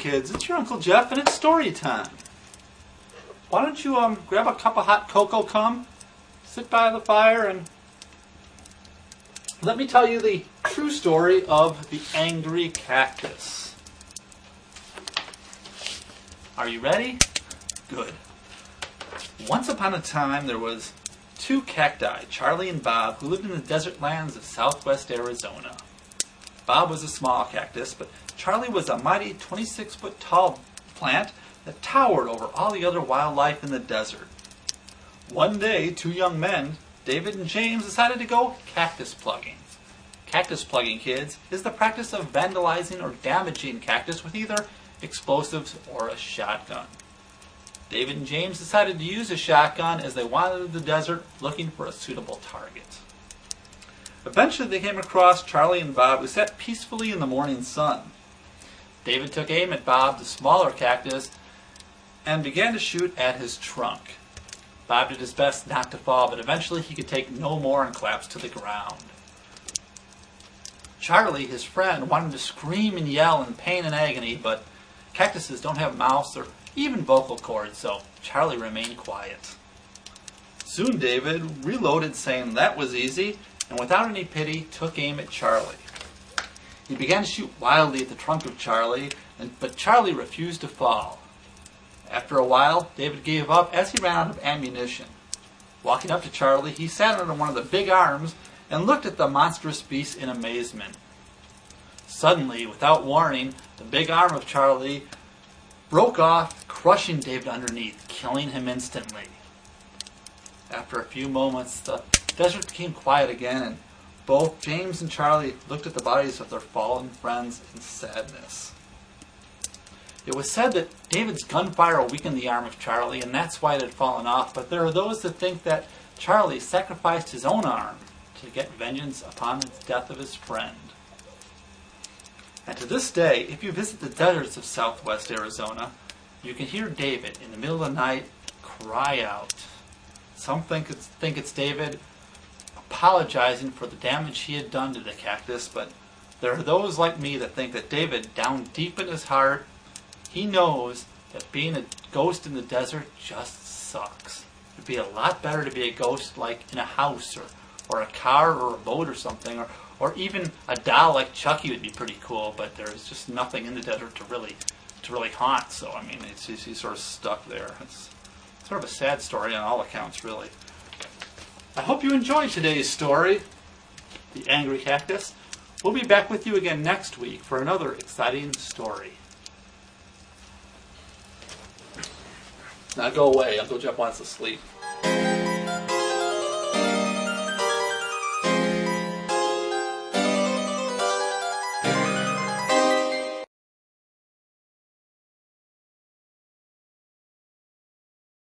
kids. It's your Uncle Jeff, and it's story time. Why don't you grab a cup of hot cocoa, sit by the fire, and let me tell you the true story of the Angry Cactus. Are you ready? Good. Once upon a time, there was two cacti, Charlie and Bob, who lived in the desert lands of southwest Arizona. Bob was a small cactus, but Charlie was a mighty 26-foot tall plant that towered over all the other wildlife in the desert. One day, two young men, David and James, decided to go cactus plugging. Cactus plugging, kids, is the practice of vandalizing or damaging cactus with either explosives or a shotgun. David and James decided to use a shotgun as they wandered the desert looking for a suitable target. Eventually they came across Charlie and Bob, who sat peacefully in the morning sun. David took aim at Bob, the smaller cactus, and began to shoot at his trunk. Bob did his best not to fall, but eventually he could take no more and collapsed to the ground. Charlie, his friend, wanted to scream and yell in pain and agony, but cactuses don't have mouths or even vocal cords, so Charlie remained quiet. Soon David reloaded, saying that was easy, and without any pity took aim at Charlie. He began to shoot wildly at the trunk of Charlie, but Charlie refused to fall. After a while, David gave up as he ran out of ammunition. Walking up to Charlie, he sat on one of the big arms and looked at the monstrous beast in amazement. Suddenly, without warning, the big arm of Charlie broke off, crushing David underneath, killing him instantly. After a few moments, the desert became quiet again, and both James and Charlie looked at the bodies of their fallen friends in sadness. It was said that David's gunfire weakened the arm of Charlie, and that's why it had fallen off, but there are those that think that Charlie sacrificed his own arm to get vengeance upon the death of his friend. And to this day, if you visit the deserts of southwest Arizona, you can hear David in the middle of the night cry out. Some think it's David apologizing for the damage he had done to the cactus, but there are those like me that think that David, down deep in his heart, he knows that being a ghost in the desert just sucks. It would be a lot better to be a ghost like in a house or a car or a boat or something, or even a doll like Chucky would be pretty cool, but there's just nothing in the desert to really haunt, so I mean, he's sort of stuck there. It's sort of a sad story on all accounts, really. I hope you enjoyed today's story, The Angry Cactus. We'll be back with you again next week for another exciting story. Now go away, Uncle Jeff wants to sleep.